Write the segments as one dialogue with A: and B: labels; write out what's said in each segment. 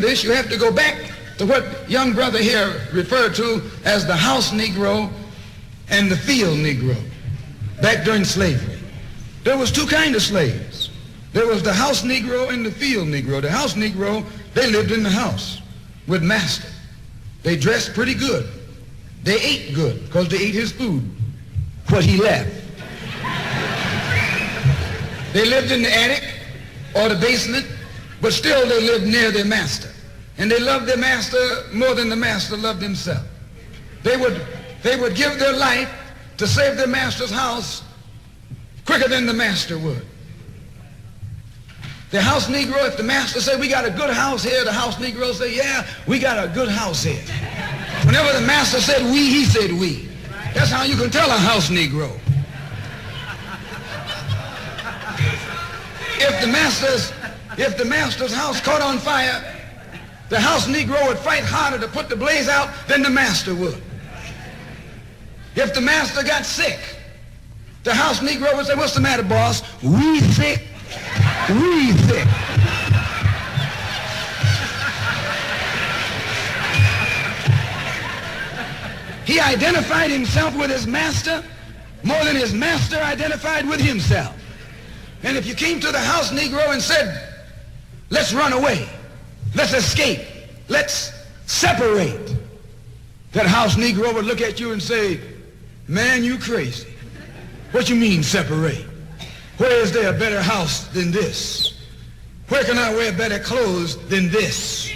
A: this, you have to go back to what young brother here referred to as the House Negro and the Field Negro. Back during slavery, there was two kinds of slaves. There was the House Negro and the Field Negro. The House Negro, they lived in the house with master. They dressed pretty good. They ate good because they ate his food, what he left. They lived in the attic or the basement, but still they lived near their master. And they loved their master more than the master loved himself. They would give their life to save their master's house quicker than the master would. The House Negro, if the master said, we got a good house here, the House Negro say, yeah, we got a good house here. Whenever the master said we, he said we. That's how you can tell a House Negro. If the master's house caught on fire, the House Negro would fight harder to put the blaze out than the master would. If the master got sick, the House Negro would say, what's the matter, boss? We sick. We sick. He identified himself with his master more than his master identified with himself. And if you came to the House Negro and said, let's run away, let's escape, let's separate, that House Negro would look at you and say, man, you crazy. What you mean separate? Where is there a better house than this? Where can I wear better clothes than this?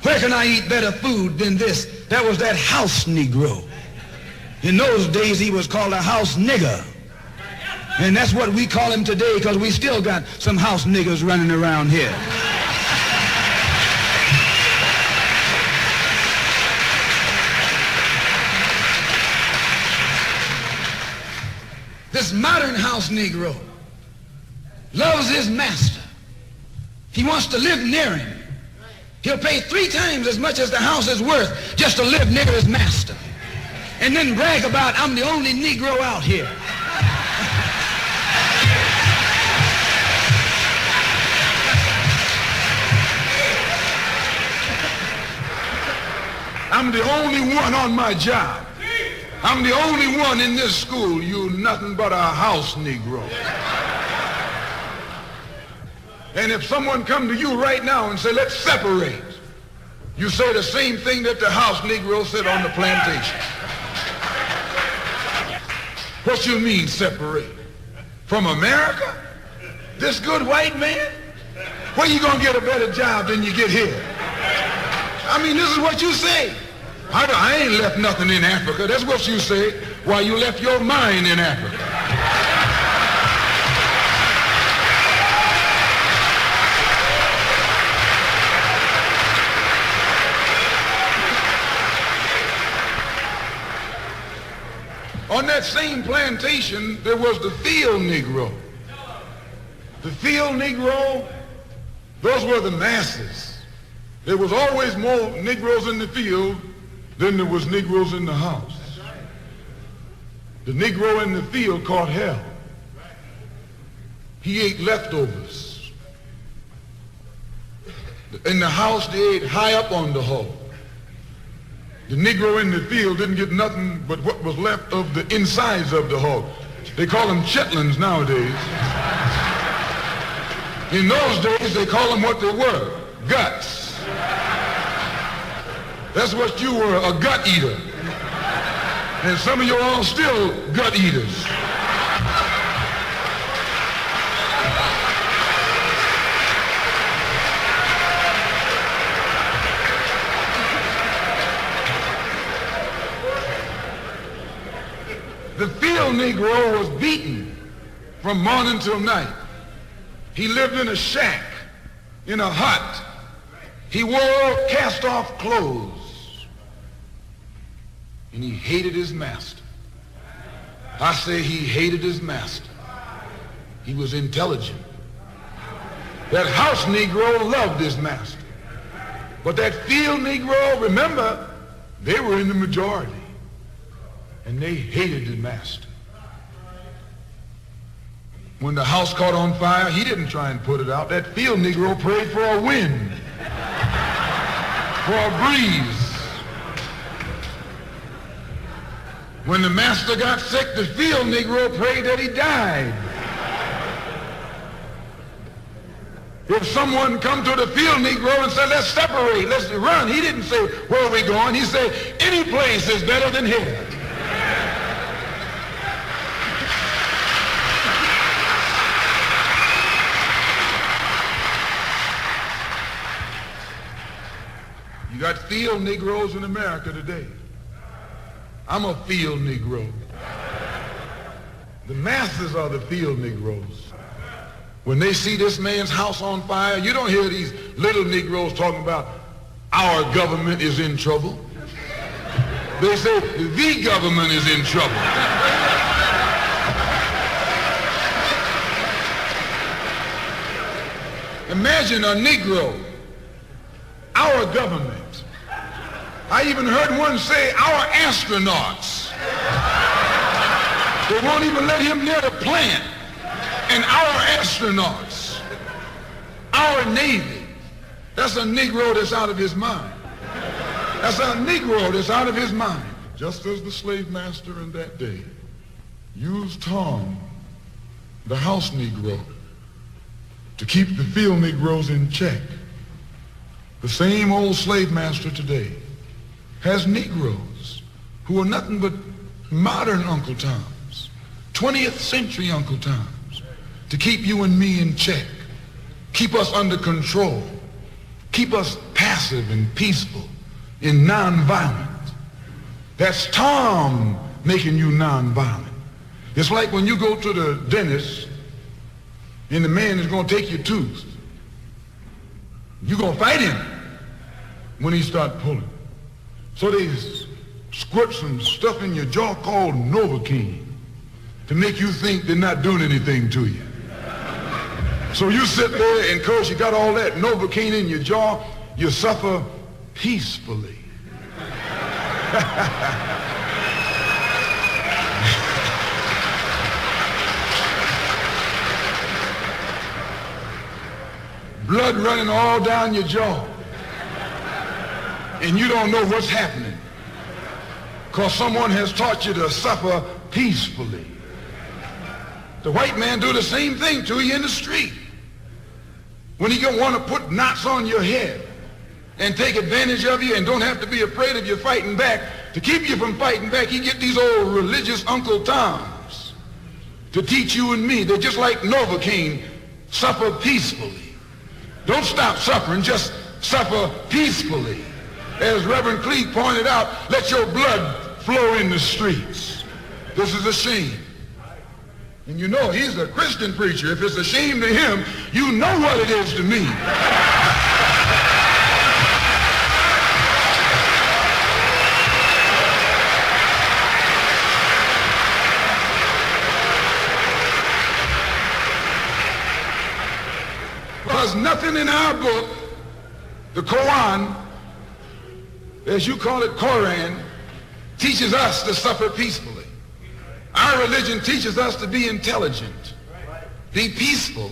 A: Where can I eat better food than this? That was that House Negro. In those days, he was called a house nigger. And that's what we call him today because we still got some house niggers running around here. This modern House Negro loves his master. He wants to live near him. He'll pay 3 times as much as the house is worth just to live near his master. And then brag about, I'm the only Negro out here. I'm the only one on my job. I'm the only one in this school. You nothing but a House Negro. And if someone come to you right now and say, let's separate, you say the same thing that the House Negro said on the plantation. What you mean separate? From America? This good white man? Where you gonna get a better job than you get here? I mean, this is what you say. I ain't left nothing in Africa. That's what you say, while you left your mind in Africa. On that same plantation, there was the Field Negro. The Field Negro, those were the masses. There was always more Negroes in the field than there was Negroes in the house. The Negro in the field caught hell. He ate leftovers. In the house, they ate high up on the hog. The Negro in the field didn't get nothing but what was left of the insides of the hog. They call them chitlins nowadays. In those days, they call them what they were, guts. That's what you were, a gut eater. And some of you all still gut eaters. The Field Negro was beaten from morning till night. He lived in a shack, in a hut. He wore cast-off clothes. And he hated his master. I say he hated his master. He was intelligent. That House Negro loved his master. But that Field Negro, remember, they were in the majority. And they hated the master. When the house caught on fire, he didn't try and put it out. That Field Negro prayed for a wind. for a breeze. When the master got sick, the Field Negro prayed that he died. If someone come to the Field Negro and said, let's separate, let's run, he didn't say, where are we going? He said, any place is better than here. You got Field Negroes in America today. I'm a Field Negro. The masses are the Field Negroes. When they see this man's house on fire, you don't hear these little Negroes talking about our government is in trouble. They say the government is in trouble. Imagine a Negro, our government. I even heard one say, our astronauts. They won't even let him near the plant. And our astronauts, our Navy, that's a Negro that's out of his mind. That's a Negro that's out of his mind. Just as the slave master in that day used Tom, the House Negro, to keep the Field Negroes in check, the same old slave master today has Negroes who are nothing but modern Uncle Toms, 20th century Uncle Toms, to keep you and me in check, keep us under control, keep us passive and peaceful and nonviolent. That's Tom making you nonviolent. It's like when you go to the dentist and the man is going to take your tooth. You're going to fight him when he starts pulling. So they squirt some stuff in your jaw called Novocaine to make you think they're not doing anything to you. So you sit there and because you got all that Novocaine in your jaw, you suffer peacefully. Blood running all down your jaw. And you don't know what's happening because someone has taught you to suffer peacefully. The white man do the same thing to you in the street. When he want to put knots on your head and take advantage of you and don't have to be afraid of you fighting back, to keep you from fighting back, he get these old religious Uncle Toms to teach you and me. They're just like Novocaine, suffer peacefully. Don't stop suffering, just suffer peacefully. As Reverend Cleave pointed out, let your blood flow in the streets. This is a shame. And you know, he's a Christian preacher. If it's a shame to him, you know what it is to me. Because nothing in our book, the Quran, as you call it, Koran, teaches us to suffer peacefully. Our religion teaches us to be intelligent, be peaceful,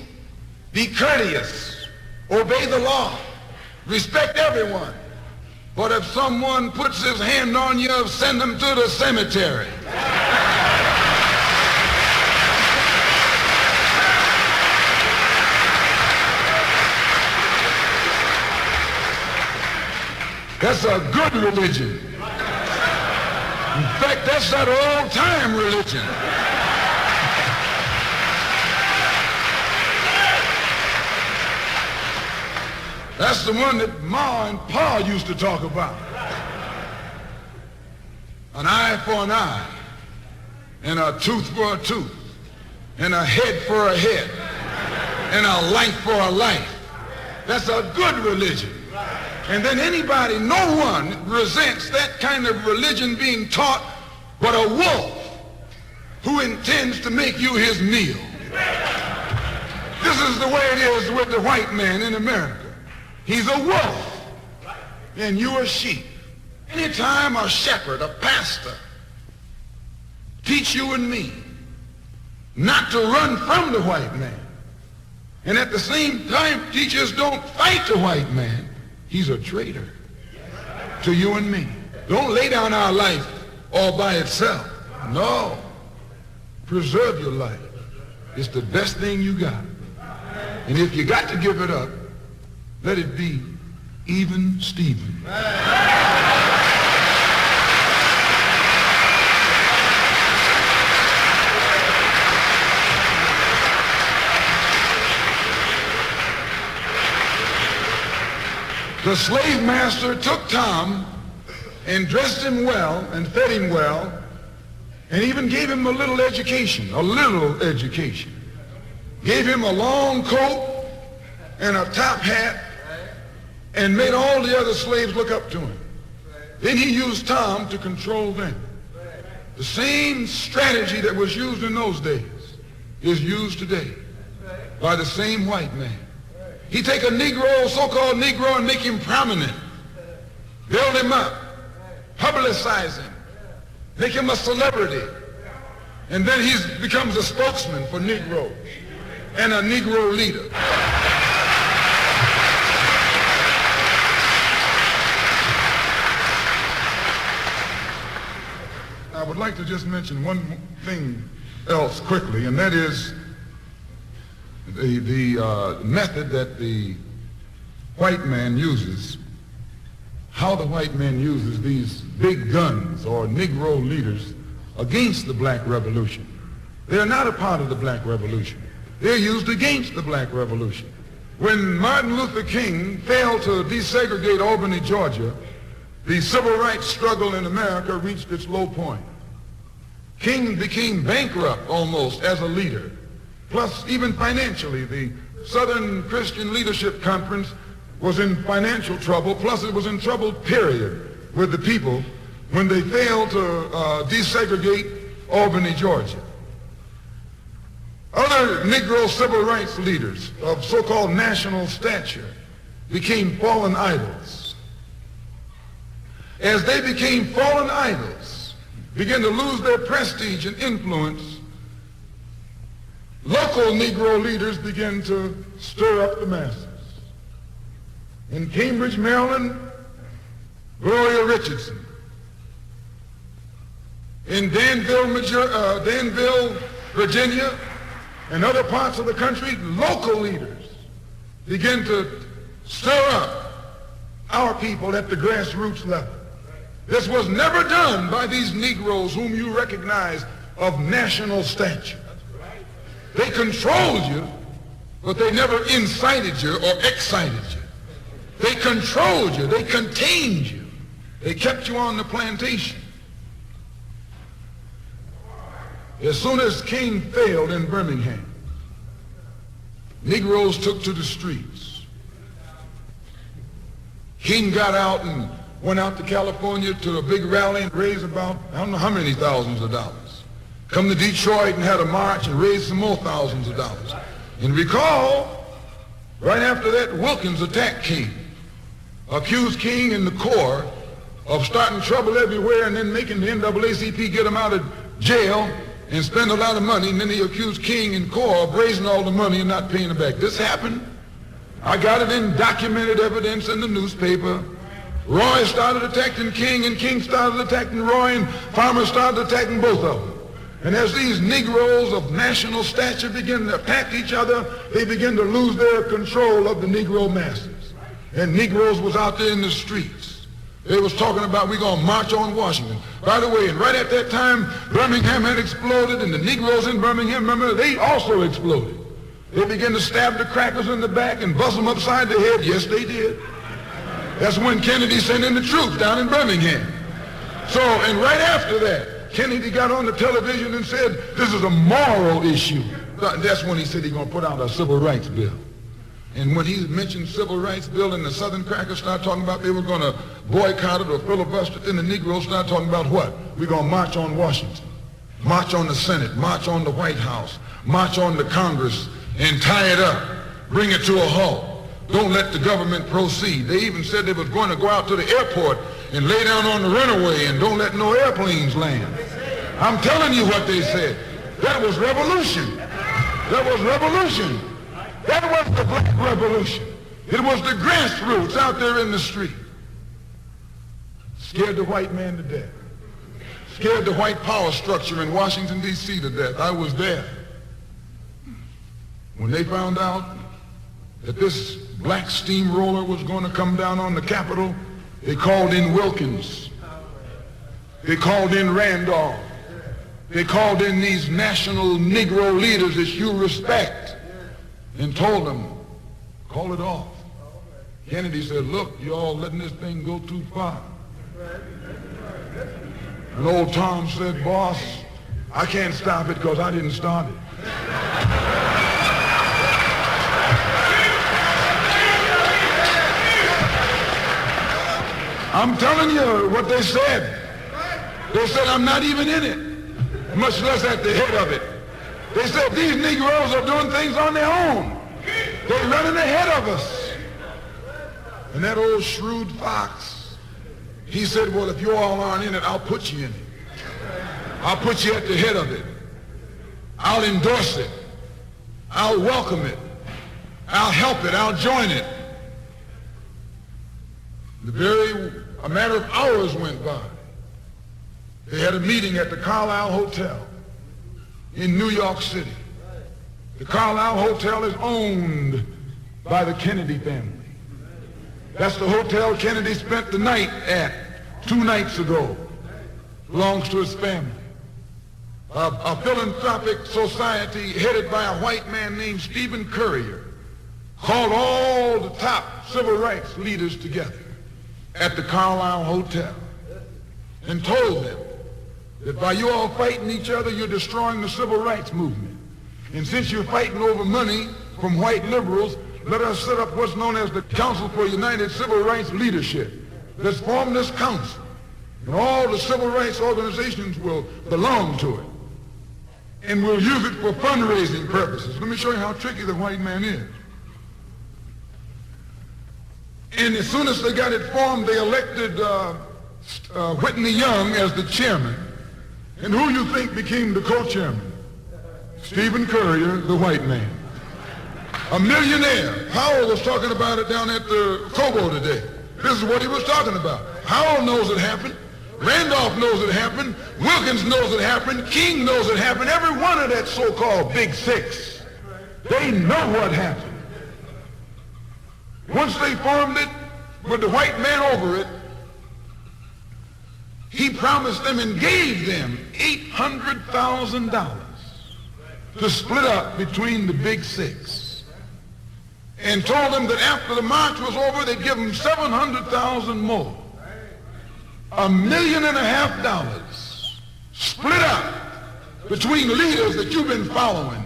A: be courteous, obey the law, respect everyone. But if someone puts his hand on you, send them to the cemetery. That's a good religion. In fact, that's that old-time religion. That's the one that Ma and Pa used to talk about. An eye for an eye, and a tooth for a tooth, and a head for a head, and a life for a life. That's a good religion. And then anybody, no one resents that kind of religion being taught but a wolf who intends to make you his meal. This is the way it is with the white man in America. He's a wolf and you're a sheep. Anytime a shepherd, a pastor, teach you and me not to run from the white man, and at the same time teach us don't fight the white man, he's a traitor.
B: to you and me. Don't lay down our life all by itself. No. Preserve your life. It's the best thing you got. And if you got to give it up, let it be even Stephen. The slave master took Tom and dressed him well and fed him well and even gave him a little education, Gave him a long coat and a top hat and made all the other slaves look up to him. Then he used Tom to control them. The same strategy that was used in those days is used today by the same white man. He take a Negro, so-called Negro, and make him prominent. Build him up. Publicize him. Make him a celebrity. And then he becomes a spokesman for Negroes and a Negro leader. I would like to just mention one thing else quickly, and that is the method that the white man uses, how the white man uses these big guns or Negro leaders against the black revolution. They're not a part of the black revolution. They're used against the black revolution. When Martin Luther King failed to desegregate Albany, Georgia, the civil rights struggle in America reached its low point. King became bankrupt almost as a leader. Plus, even financially, the Southern Christian Leadership Conference was in financial trouble, plus it was in trouble, period, with the people when they failed to desegregate Albany, Georgia. Other Negro civil rights leaders of so-called national stature became fallen idols. As they became fallen idols, began to lose their prestige and influence, local Negro leaders began to stir up the masses. In Cambridge, Maryland, Gloria Richardson. In Danville, Virginia, and other parts of the country, local leaders began to stir up our people at the grassroots level. This was never done by these Negroes whom you recognize of national stature. They controlled you, but they never incited you or excited you. They controlled you. They contained you. They kept you on the plantation. As soon as King failed in Birmingham, Negroes took to the streets. King got out and went out to California to a big rally and raised about, I don't know how many thousands of dollars. Come to Detroit and had a march and raised some more thousands of dollars. And recall, right after that, Wilkins attacked King, accused King and the Corps of starting trouble everywhere and then making the NAACP get him out of jail and spend a lot of money, and then he accused King and Corps of raising all the money and not paying it back. This happened. I got it in documented evidence in the newspaper. Roy started attacking King, and King started attacking Roy, and Farmer started attacking both of them. And as these Negroes of national stature begin to attack each other, they begin to lose their control of the Negro masses. And Negroes was out there in the streets. They was talking about, we're going to march on Washington. By the way, and right at that time, Birmingham had exploded, and the Negroes in Birmingham, remember, they also exploded. They began to stab the crackers in the back and bust them upside the head. Yes, they did. That's when Kennedy sent in the troops down in Birmingham. So, and right after that, Kennedy got on the television and said, this is a moral issue. That's when he said he's going to put out a civil rights bill. And when he mentioned civil rights bill and the Southern crackers started talking about they were going to boycott it or filibuster it, then the Negroes started talking about what? We're going to march on Washington, march on the Senate, march on the White House, march on the Congress, and tie it up, bring it to a halt. Don't let the government proceed. They even said they was going to go out to the airport and lay down on the runway and don't let no airplanes land. I'm telling you what they said. That was revolution. That was revolution. That was the black revolution. It was the grassroots out there in the street. Scared the white man to death. Scared the white power structure in Washington, D.C. to death. I was there. When they found out that this black steamroller was going to come down on the Capitol, they called in Wilkins. They called in Randolph. They called in these national Negro leaders that you respect and told them, call it off. Kennedy said, look, you all letting this thing go too far. And old Tom said, boss, I can't stop it because I didn't start it. I'm telling you what they said. They said, I'm not even in it, much less at the head of it. They said, these Negroes are doing things on their own. They're running ahead of us. And that old shrewd fox, he said, well, if you all aren't in it, I'll put you in it. I'll put you at the head of it. I'll endorse it. I'll welcome it. I'll help it. I'll join it. A matter of hours went by. They had a meeting at the Carlisle Hotel in New York City. The Carlisle Hotel is owned by the Kennedy family. That's the hotel Kennedy spent the night at 2 nights ago. Belongs to his family. A philanthropic society headed by a white man named Stephen Currier called all the top civil rights leaders together at the Carlisle Hotel and told them that by you all fighting each other, you're destroying the civil rights movement. And since you're fighting over money from white liberals, let us set up what's known as the Council for United Civil Rights Leadership. Let's form this council. And all the civil rights organizations will belong to it. And we'll use it for fundraising purposes. Let me show you how tricky the white man is. And as soon as they got it formed, they elected Whitney Young as the chairman. And who you think became the co-chairman? Stephen Currier, the white man. A millionaire. Howell was talking about it down at the Cobo today. This is what he was talking about. Howell knows it happened. Randolph knows it happened. Wilkins knows it happened. King knows it happened. Every one of that so-called Big Six, they know what happened. Once they formed it with the white man over it, he promised them and gave them $800,000 to split up between the Big Six, and told them that after the march was over, they'd give them $700,000 more. $1.5 million split up between leaders that you've been following,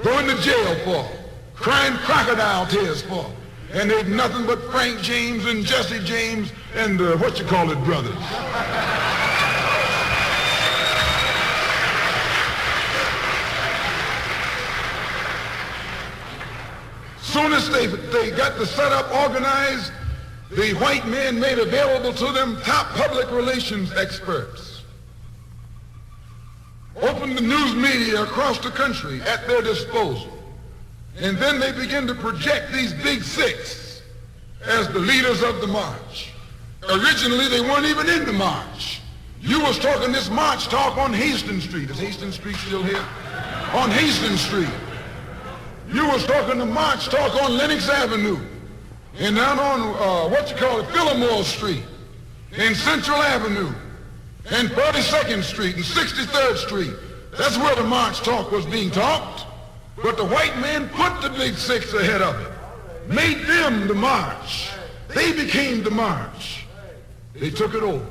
B: going to jail for, crying crocodile tears for, and they've nothing but Frank James and Jesse James and brothers. Soon as they got the setup organized, the white men made available to them top public relations experts. Opened the news media across the country at their disposal. And then they began to project these Big Six as the leaders of the march. Originally, they weren't even in the march. You was talking this march talk on Hastings Street. Is Hastings Street still here? On Hastings Street. You was talking the march talk on Lenox Avenue. And down on, Fillmore Street. And Central Avenue. And 42nd Street and 63rd Street. That's where the march talk was being talked. But the white man put the Big Six ahead of it. Made them the march. They became the march. They took it over.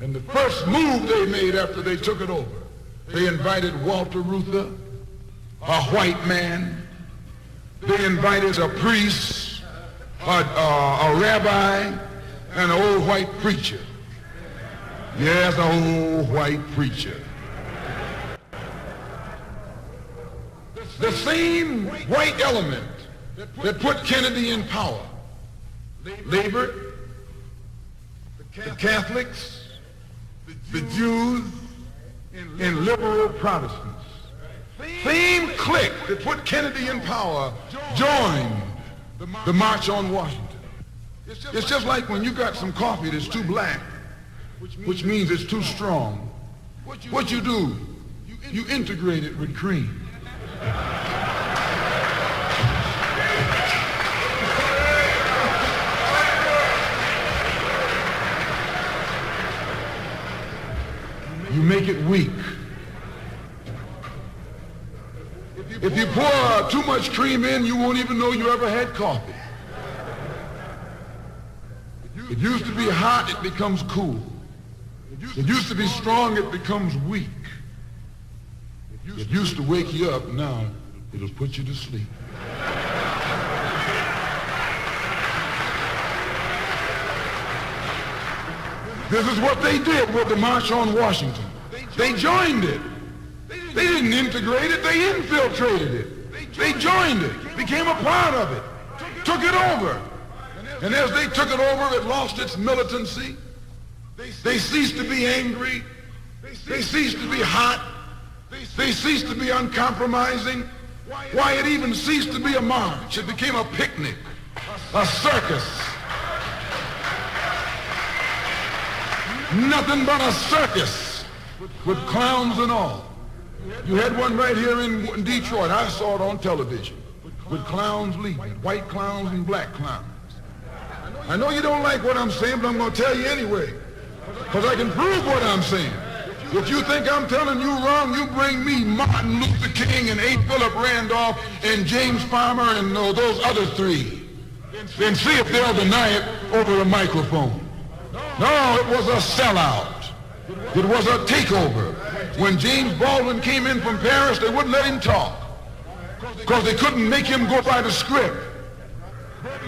B: And the first move they made after they took it over, they invited Walter Reuther, a white man. They invited a priest, a rabbi, and an old white preacher. Yes, an old white preacher. The same white element that put Kennedy in power. Labor, the Catholics, the Jews, and liberal Protestants. Same clique that put Kennedy in power joined the March on Washington. It's just like when you got some coffee that's too black which means it's too strong. What you do, you integrate it with cream. You make it weak. If you pour too much cream in, you won't even know you ever had coffee. It used to be hot, it becomes cool. It used to be strong, it becomes weak. It used to wake you up, now it'll put you to sleep. This is what they did with the March on Washington. They joined it. They didn't integrate it, they infiltrated it. They joined it, became a part of it, took it over. And as they took it over, it lost its militancy. They ceased to be angry. They ceased to be hot. They ceased to be uncompromising. Why, it even ceased to be a march. It became a picnic, a circus. Nothing but a circus with clowns and all. You had one right here in Detroit. I saw it on television with clowns leading, white clowns and black clowns. I know you don't like what I'm saying, but I'm going to tell you anyway, because I can prove what I'm saying. If you think I'm telling you wrong, you bring me Martin Luther King and A. Philip Randolph and James Farmer and those other three. Then see if they'll deny it over a microphone. No, it was a sellout. It was a takeover. When James Baldwin came in from Paris, they wouldn't let him talk because they couldn't make him go by the script.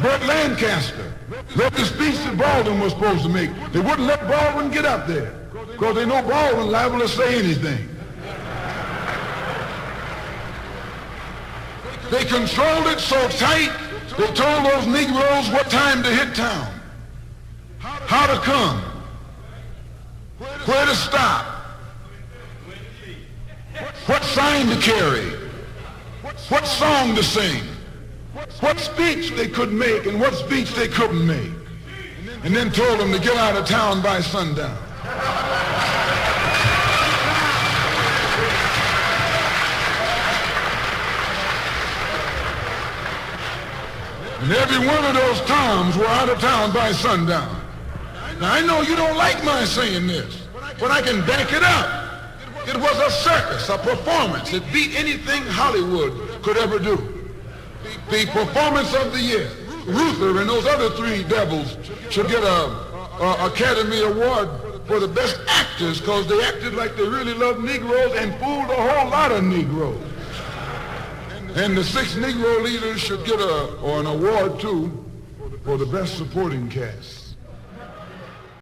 B: Burt Lancaster read the speech that Baldwin was supposed to make. They wouldn't let Baldwin get up there because they know Baldwin liable to say anything. They controlled it so tight, they told those Negroes what time to hit town, how to come, where to stop, what sign to carry, what song to sing, what speech they could make and what speech they couldn't make, and then told them to get out of town by sundown. And every one of those Toms were out of town by sundown. Now I know you don't like my saying this, but I can back it up. It was a circus, a performance. It beat anything Hollywood could ever do. The performance of the year. Ruther and those other three devils should get a Academy Award for the best actors because they acted like they really loved Negroes and fooled a whole lot of Negroes. And the 6 Negro leaders should get an award too for the best supporting cast.